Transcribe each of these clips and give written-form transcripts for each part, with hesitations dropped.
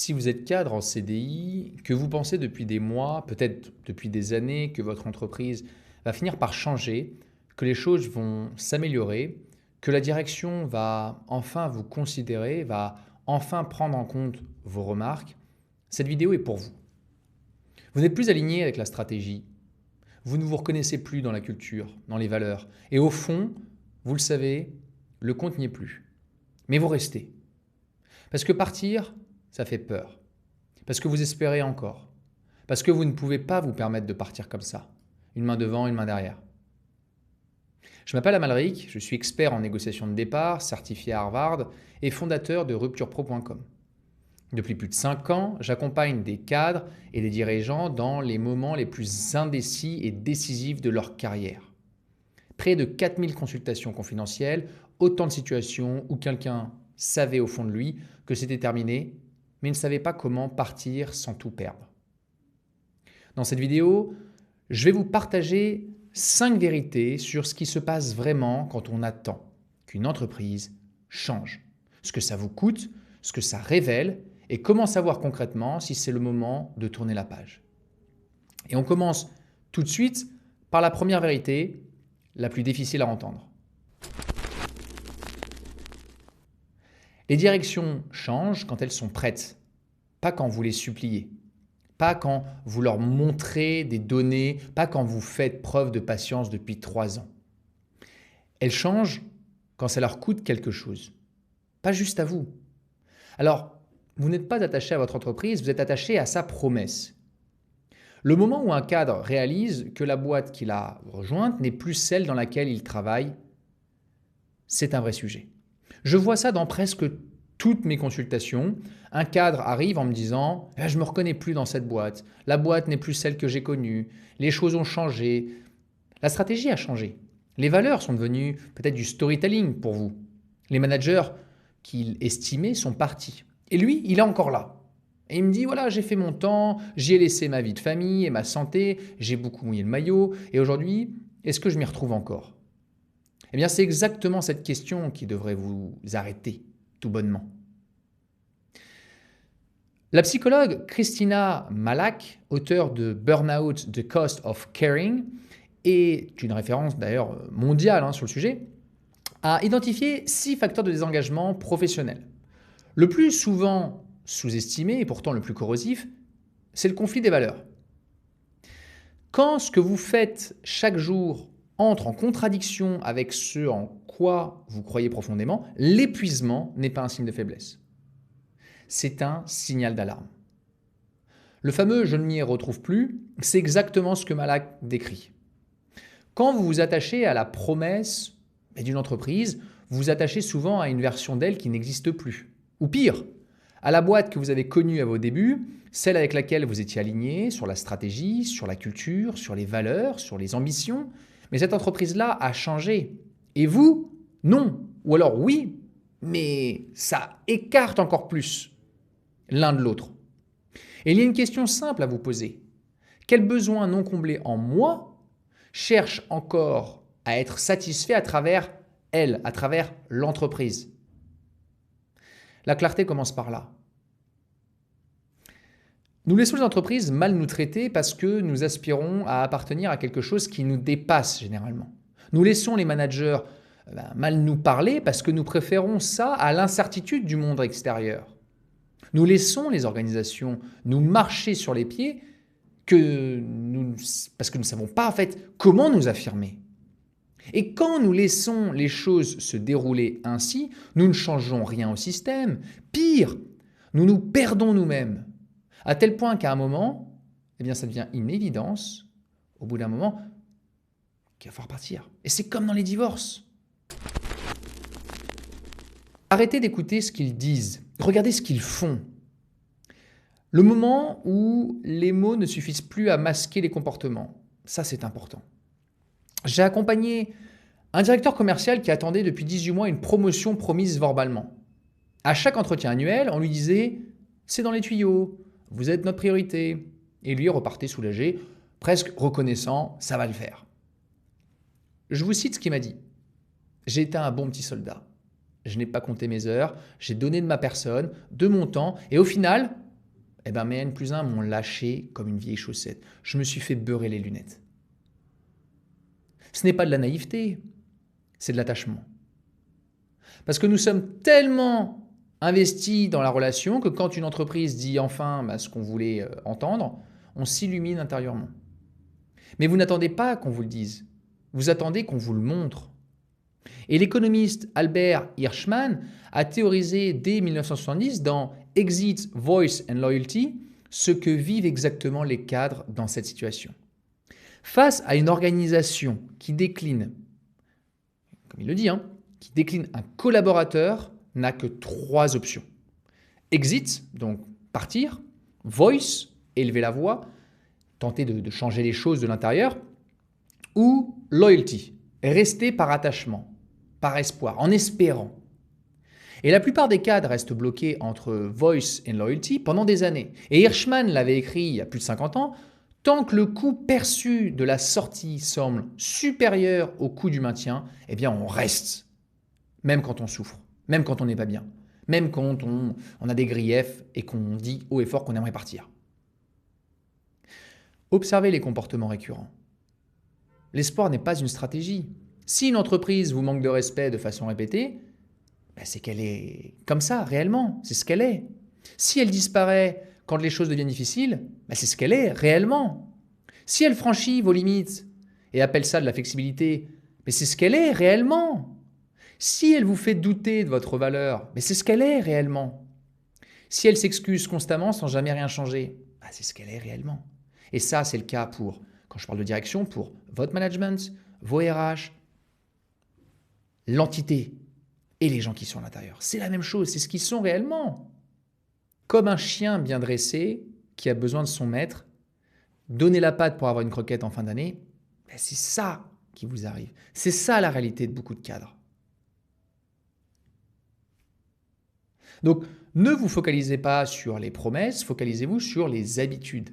Si vous êtes cadre en CDI, que vous pensez depuis des mois, peut-être depuis des années, que votre entreprise va finir par changer, que les choses vont s'améliorer, que la direction va enfin vous considérer, va enfin prendre en compte vos remarques, cette vidéo est pour vous. Vous n'êtes plus aligné avec la stratégie, vous ne vous reconnaissez plus dans la culture, dans les valeurs, et au fond, vous le savez, le compte n'y est plus. Mais vous restez. Parce que partir, ça fait peur. Parce que vous espérez encore. Parce que vous ne pouvez pas vous permettre de partir comme ça. Une main devant, une main derrière. Je m'appelle Amalric, je suis expert en négociation de départ, certifié à Harvard et fondateur de rupturepro.com. Depuis plus de 5 ans, j'accompagne des cadres et des dirigeants dans les moments les plus indécis et décisifs de leur carrière. Près de 4000 consultations confidentielles, autant de situations où quelqu'un savait au fond de lui que c'était terminé, mais ne savait pas comment partir sans tout perdre. Dans cette vidéo, je vais vous partager 5 vérités sur ce qui se passe vraiment quand on attend qu'une entreprise change. Ce que ça vous coûte, ce que ça révèle et comment savoir concrètement si c'est le moment de tourner la page. Et on commence tout de suite par la première vérité, la plus difficile à entendre. Les directions changent quand elles sont prêtes, pas quand vous les suppliez, pas quand vous leur montrez des données, pas quand vous faites preuve de patience depuis 3 ans. Elles changent quand ça leur coûte quelque chose, pas juste à vous. Alors, vous n'êtes pas attaché à votre entreprise, vous êtes attaché à sa promesse. Le moment où un cadre réalise que la boîte qu'il a rejointe n'est plus celle dans laquelle il travaille, c'est un vrai sujet. Je vois ça dans presque toutes mes consultations. Un cadre arrive en me disant « Je ne me reconnais plus dans cette boîte. La boîte n'est plus celle que j'ai connue. Les choses ont changé. La stratégie a changé. Les valeurs sont devenues peut-être du storytelling pour vous. Les managers qu'il estimait sont partis. Et lui, il est encore là. Et il me dit, voilà, j'ai fait mon temps, j'y ai laissé ma vie de famille et ma santé, j'ai beaucoup mouillé le maillot, et aujourd'hui, est-ce que je m'y retrouve encore? Eh bien, c'est exactement cette question qui devrait vous arrêter, tout bonnement. La psychologue Christina Malak, auteure de Burnout, The Cost of Caring, et une référence d'ailleurs mondiale sur le sujet, a identifié 6 facteurs de désengagement professionnel. Le plus souvent sous-estimé et pourtant le plus corrosif, c'est le conflit des valeurs. Quand ce que vous faites chaque jour entre en contradiction avec ce en quoi vous croyez profondément, l'épuisement n'est pas un signe de faiblesse. C'est un signal d'alarme. Le fameux « je ne m'y retrouve plus », c'est exactement ce que Malak décrit. Quand vous vous attachez à la promesse d'une entreprise, vous vous attachez souvent à une version d'elle qui n'existe plus. Ou pire, à la boîte que vous avez connue à vos débuts, celle avec laquelle vous étiez aligné sur la stratégie, sur la culture, sur les valeurs, sur les ambitions. Mais cette entreprise-là a changé. Et vous, non. Ou alors oui, mais ça écarte encore plus l'un de l'autre. Et il y a une question simple à vous poser. Quel besoin non comblé en moi cherche encore à être satisfait à travers elle, à travers l'entreprise? La clarté commence par là. Nous laissons les entreprises mal nous traiter parce que nous aspirons à appartenir à quelque chose qui nous dépasse généralement. Nous laissons les managers mal nous parler parce que nous préférons ça à l'incertitude du monde extérieur. Nous laissons les organisations nous marcher sur les pieds parce que nous ne savons pas en fait comment nous affirmer. Et quand nous laissons les choses se dérouler ainsi, nous ne changeons rien au système. Pire, nous nous perdons nous-mêmes. À tel point qu'à un moment, ça devient une évidence, au bout d'un moment, qu'il va falloir partir. Et c'est comme dans les divorces. Arrêtez d'écouter ce qu'ils disent. Regardez ce qu'ils font. Le moment où les mots ne suffisent plus à masquer les comportements, ça c'est important. J'ai accompagné un directeur commercial qui attendait depuis 18 mois une promotion promise verbalement. À chaque entretien annuel, on lui disait « c'est dans les tuyaux, vous êtes notre priorité ». Et lui repartait soulagé, presque reconnaissant « ça va le faire ». Je vous cite ce qu'il m'a dit. « J'ai été un bon petit soldat. Je n'ai pas compté mes heures, j'ai donné de ma personne, de mon temps et au final, Eh ben, mes N+1 m'ont lâché comme une vieille chaussette. Je me suis fait beurrer les lunettes. Ce n'est pas de la naïveté, c'est de l'attachement. Parce que nous sommes tellement investis dans la relation que quand une entreprise dit enfin ce qu'on voulait entendre, on s'illumine intérieurement. Mais vous n'attendez pas qu'on vous le dise, vous attendez qu'on vous le montre. Et l'économiste Albert Hirschman a théorisé dès 1970 dans Exit, Voice and Loyalty ce que vivent exactement les cadres dans cette situation. Face à une organisation qui décline, comme il le dit, qui décline un collaborateur, n'a que 3 options. Exit, donc partir. Voice, élever la voix, tenter de changer les choses de l'intérieur. Ou loyalty, rester par attachement, par espoir, en espérant. Et la plupart des cadres restent bloqués entre voice and loyalty pendant des années. Et Hirschman l'avait écrit il y a plus de 50 ans, tant que le coût perçu de la sortie semble supérieur au coût du maintien, eh bien on reste. Même quand on souffre, même quand on n'est pas bien, même quand on a des griefs et qu'on dit haut et fort qu'on aimerait partir. Observez les comportements récurrents. L'espoir n'est pas une stratégie. Si une entreprise vous manque de respect de façon répétée, c'est qu'elle est comme ça, réellement. C'est ce qu'elle est. Si elle disparaît quand les choses deviennent difficiles, c'est ce qu'elle est, réellement. Si elle franchit vos limites et appelle ça de la flexibilité, c'est ce qu'elle est, réellement. Si elle vous fait douter de votre valeur, c'est ce qu'elle est, réellement. Si elle s'excuse constamment sans jamais rien changer, c'est ce qu'elle est, réellement. Et ça, c'est le cas pour, quand je parle de direction, pour votre management, vos RH, l'entité et les gens qui sont à l'intérieur. C'est la même chose, c'est ce qu'ils sont réellement. Comme un chien bien dressé qui a besoin de son maître, donner la patte pour avoir une croquette en fin d'année, c'est ça qui vous arrive. C'est ça la réalité de beaucoup de cadres. Donc, ne vous focalisez pas sur les promesses, focalisez-vous sur les habitudes.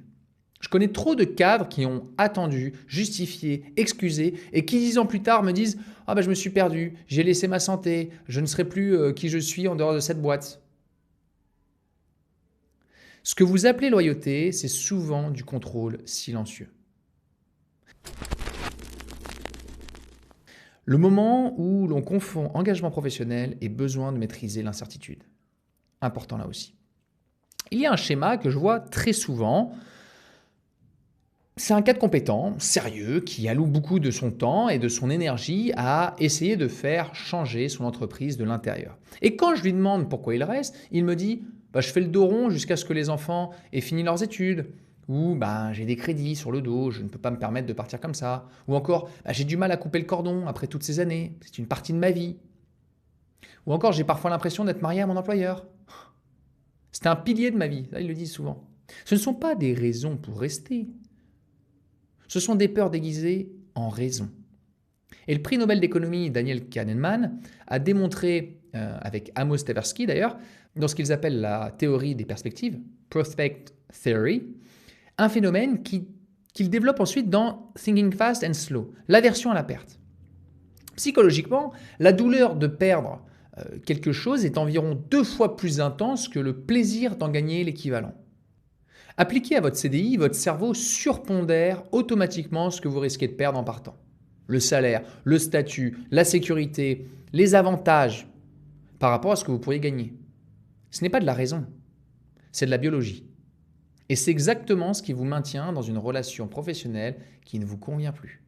Je connais trop de cadres qui ont attendu, justifié, excusé et qui 10 ans plus tard me disent « Ah je me suis perdu, j'ai laissé ma santé, je ne serai plus qui je suis en dehors de cette boîte. » Ce que vous appelez loyauté, c'est souvent du contrôle silencieux. Le moment où l'on confond engagement professionnel et besoin de maîtriser l'incertitude. Important là aussi. Il y a un schéma que je vois très souvent. C'est un cadre compétent, sérieux, qui alloue beaucoup de son temps et de son énergie à essayer de faire changer son entreprise de l'intérieur. Et quand je lui demande pourquoi il reste, il me dit je fais le dos rond jusqu'à ce que les enfants aient fini leurs études. Ou j'ai des crédits sur le dos, je ne peux pas me permettre de partir comme ça. Ou encore, j'ai du mal à couper le cordon après toutes ces années, c'est une partie de ma vie. Ou encore, j'ai parfois l'impression d'être marié à mon employeur. C'est un pilier de ma vie, ça ils le disent souvent. Ce ne sont pas des raisons pour rester. Ce sont des peurs déguisées en raisons. Et le prix Nobel d'économie Daniel Kahneman a démontré, avec Amos Tversky d'ailleurs, dans ce qu'ils appellent la théorie des perspectives, Prospect Theory, un phénomène qu'il développe ensuite dans Thinking Fast and Slow, l'aversion à la perte. Psychologiquement, la douleur de perdre quelque chose est environ 2 fois plus intense que le plaisir d'en gagner l'équivalent. Appliqué à votre CDI, votre cerveau surpondère automatiquement ce que vous risquez de perdre en partant. Le salaire, le statut, la sécurité, les avantages par rapport à ce que vous pourriez gagner. Ce n'est pas de la raison, c'est de la biologie. Et c'est exactement ce qui vous maintient dans une relation professionnelle qui ne vous convient plus.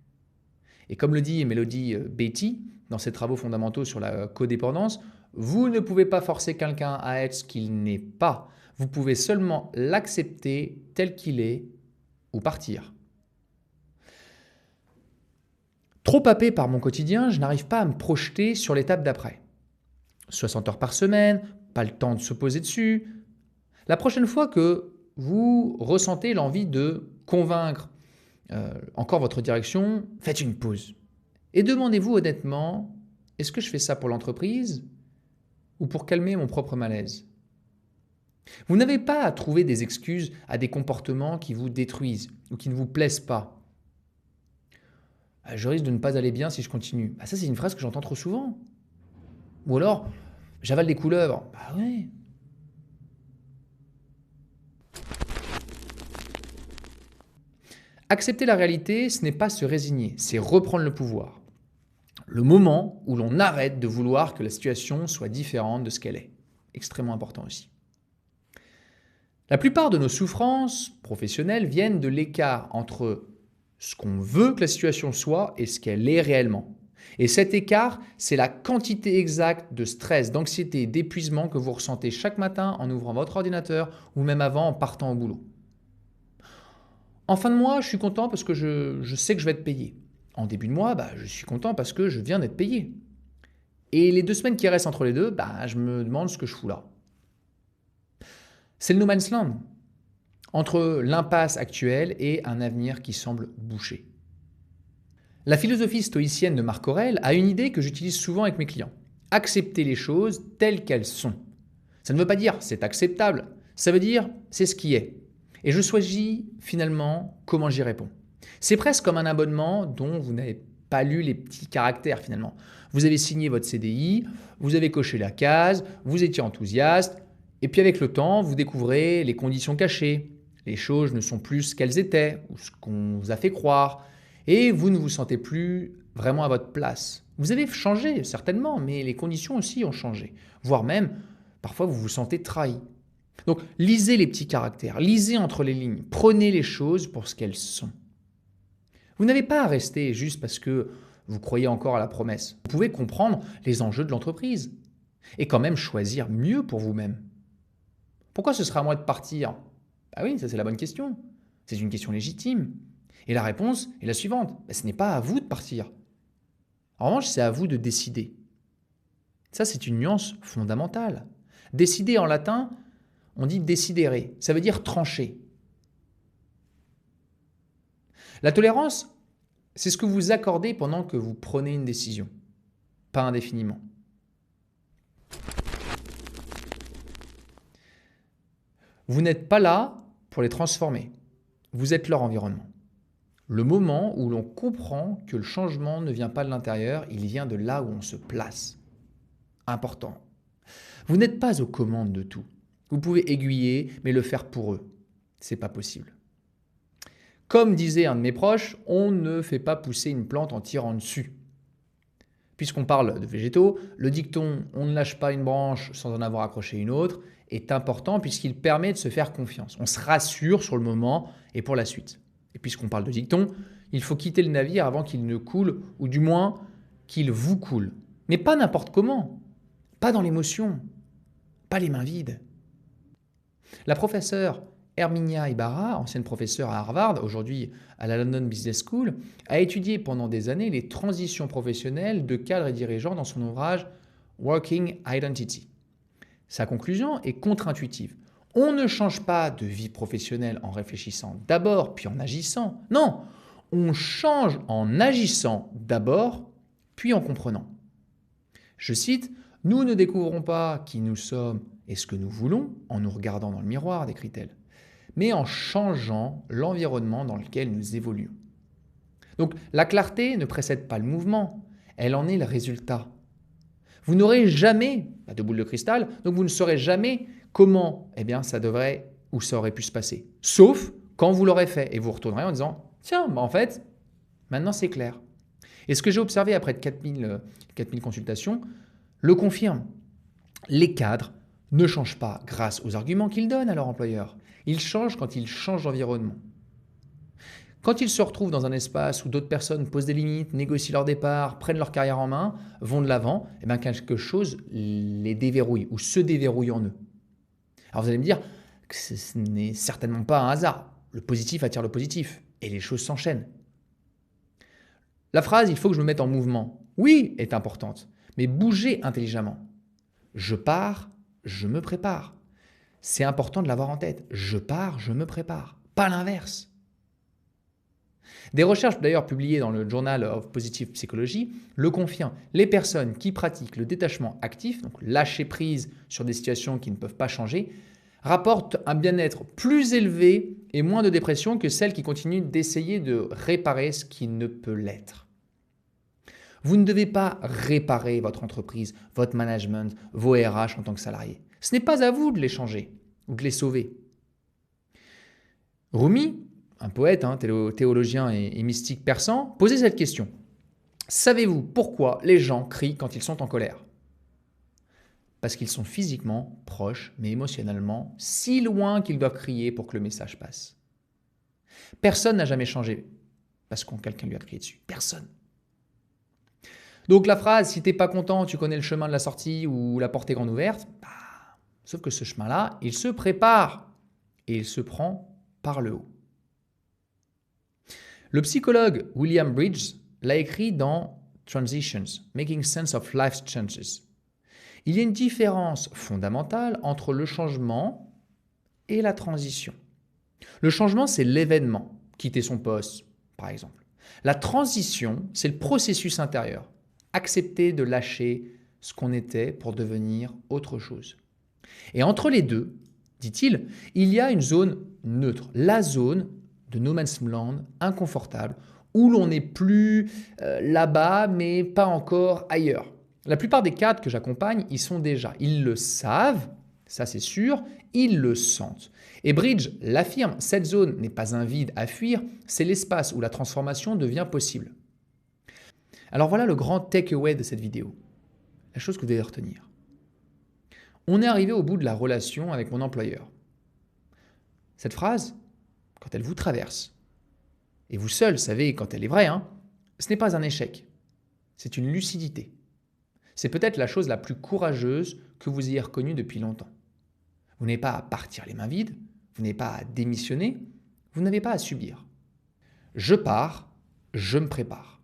Et comme le dit Mélodie Beatty dans ses travaux fondamentaux sur la codépendance, vous ne pouvez pas forcer quelqu'un à être ce qu'il n'est pas. Vous pouvez seulement l'accepter tel qu'il est ou partir. Trop happé par mon quotidien, je n'arrive pas à me projeter sur l'étape d'après. 60 heures par semaine, pas le temps de se poser dessus. La prochaine fois que vous ressentez l'envie de convaincre encore votre direction, faites une pause. Et demandez-vous honnêtement, est-ce que je fais ça pour l'entreprise ou pour calmer mon propre malaise ? Vous n'avez pas à trouver des excuses à des comportements qui vous détruisent ou qui ne vous plaisent pas. Je risque de ne pas aller bien si je continue. Ça, c'est une phrase que j'entends trop souvent. Ou alors, j'avale des couleuvres. Oui. Accepter la réalité, ce n'est pas se résigner, c'est reprendre le pouvoir. Le moment où l'on arrête de vouloir que la situation soit différente de ce qu'elle est. Extrêmement important aussi. La plupart de nos souffrances professionnelles viennent de l'écart entre ce qu'on veut que la situation soit et ce qu'elle est réellement. Et cet écart, c'est la quantité exacte de stress, d'anxiété, d'épuisement que vous ressentez chaque matin en ouvrant votre ordinateur ou même avant en partant au boulot. En fin de mois, je suis content parce que je sais que je vais être payé. En début de mois, je suis content parce que je viens d'être payé. Et les 2 semaines qui restent entre les deux, je me demande ce que je fous là. C'est le no man's land, entre l'impasse actuelle et un avenir qui semble bouché. La philosophie stoïcienne de Marc Aurèle a une idée que j'utilise souvent avec mes clients. Accepter les choses telles qu'elles sont. Ça ne veut pas dire c'est acceptable, ça veut dire c'est ce qui est. Et je choisis finalement comment j'y réponds. C'est presque comme un abonnement dont vous n'avez pas lu les petits caractères finalement. Vous avez signé votre CDI, vous avez coché la case, vous étiez enthousiaste, et puis avec le temps, vous découvrez les conditions cachées. Les choses ne sont plus ce qu'elles étaient, ou ce qu'on vous a fait croire, et vous ne vous sentez plus vraiment à votre place. Vous avez changé, certainement, mais les conditions aussi ont changé. Voire même, parfois, vous vous sentez trahi. Donc, lisez les petits caractères, lisez entre les lignes, prenez les choses pour ce qu'elles sont. Vous n'avez pas à rester juste parce que vous croyez encore à la promesse. Vous pouvez comprendre les enjeux de l'entreprise et quand même choisir mieux pour vous-même. Pourquoi ce sera à moi de partir? Oui, ça c'est la bonne question. C'est une question légitime. Et la réponse est la suivante. Ce n'est pas à vous de partir. En revanche, c'est à vous de décider. Ça, c'est une nuance fondamentale. Décider en latin, on dit decidere. Ça veut dire trancher. La tolérance, c'est ce que vous accordez pendant que vous prenez une décision, pas indéfiniment. Vous n'êtes pas là pour les transformer. Vous êtes leur environnement. Le moment où l'on comprend que le changement ne vient pas de l'intérieur, il vient de là où on se place. Important. Vous n'êtes pas aux commandes de tout. Vous pouvez aiguiller, mais le faire pour eux. C'est pas possible. Comme disait un de mes proches, on ne fait pas pousser une plante en tirant dessus. Puisqu'on parle de végétaux, le dicton « on ne lâche pas une branche sans en avoir accroché une autre » est important puisqu'il permet de se faire confiance. On se rassure sur le moment et pour la suite. Et puisqu'on parle de dicton, il faut quitter le navire avant qu'il ne coule, ou du moins qu'il vous coule. Mais pas n'importe comment, pas dans l'émotion, pas les mains vides. La professeure Herminia Ibarra, ancienne professeure à Harvard, aujourd'hui à la London Business School, a étudié pendant des années les transitions professionnelles de cadres et dirigeants dans son ouvrage Working Identity. Sa conclusion est contre-intuitive. On ne change pas de vie professionnelle en réfléchissant d'abord puis en agissant. Non, on change en agissant d'abord puis en comprenant. Je cite, « Nous ne découvrons pas qui nous sommes et ce que nous voulons en nous regardant dans le miroir », décrit-elle, mais en changeant l'environnement dans lequel nous évoluons. Donc la clarté ne précède pas le mouvement, elle en est le résultat. Vous n'aurez jamais de boule de cristal, donc vous ne saurez jamais comment ça devrait ou ça aurait pu se passer. Sauf quand vous l'aurez fait et vous retournerez en disant « Tiens, en fait, maintenant c'est clair ». Et ce que j'ai observé après 4000 consultations le confirme. Les cadres ne changent pas grâce aux arguments qu'ils donnent à leur employeur. Ils changent quand ils changent d'environnement. Quand ils se retrouvent dans un espace où d'autres personnes posent des limites, négocient leur départ, prennent leur carrière en main, vont de l'avant, quelque chose les déverrouille ou se déverrouille en eux. Alors vous allez me dire que ce n'est certainement pas un hasard. Le positif attire le positif et les choses s'enchaînent. La phrase « il faut que je me mette en mouvement », oui, est importante, mais bougez intelligemment. Je pars, je me prépare. C'est important de l'avoir en tête. Je pars, je me prépare, pas l'inverse. Des recherches d'ailleurs publiées dans le Journal of Positive Psychology le confirment. Les personnes qui pratiquent le détachement actif, donc lâcher prise sur des situations qui ne peuvent pas changer, rapportent un bien-être plus élevé et moins de dépression que celles qui continuent d'essayer de réparer ce qui ne peut l'être. Vous ne devez pas réparer votre entreprise, votre management, vos RH en tant que salarié. Ce n'est pas à vous de les changer ou de les sauver. Rumi, un poète, hein, théologien et mystique persan, posait cette question. Savez-vous pourquoi les gens crient quand ils sont en colère? Parce qu'ils sont physiquement proches, mais émotionnellement si loin qu'ils doivent crier pour que le message passe. Personne n'a jamais changé parce que quelqu'un lui a crié dessus. Personne. Donc la phrase « si t'es pas content, tu connais le chemin de la sortie ou la porte est grande ouverte », sauf que ce chemin-là, il se prépare et il se prend par le haut. Le psychologue William Bridges l'a écrit dans Transitions, Making Sense of Life's Changes. Il y a une différence fondamentale entre le changement et la transition. Le changement, c'est l'événement, quitter son poste, par exemple. La transition, c'est le processus intérieur, accepter de lâcher ce qu'on était pour devenir autre chose. Et entre les deux, dit-il, il y a une zone neutre, la zone de no man's land, inconfortable, où l'on n'est plus là-bas, mais pas encore ailleurs. La plupart des cadres que j'accompagne, ils sont déjà, ils le savent, ça c'est sûr, ils le sentent. Et Bridge l'affirme, cette zone n'est pas un vide à fuir, c'est l'espace où la transformation devient possible. Alors voilà le grand takeaway de cette vidéo, la chose que vous devez retenir. On est arrivé au bout de la relation avec mon employeur. Cette phrase, quand elle vous traverse, et vous seul savez quand elle est vraie, ce n'est pas un échec, c'est une lucidité. C'est peut-être la chose la plus courageuse que vous ayez reconnue depuis longtemps. Vous n'avez pas à partir les mains vides, vous n'avez pas à démissionner, vous n'avez pas à subir. Je pars, je me prépare.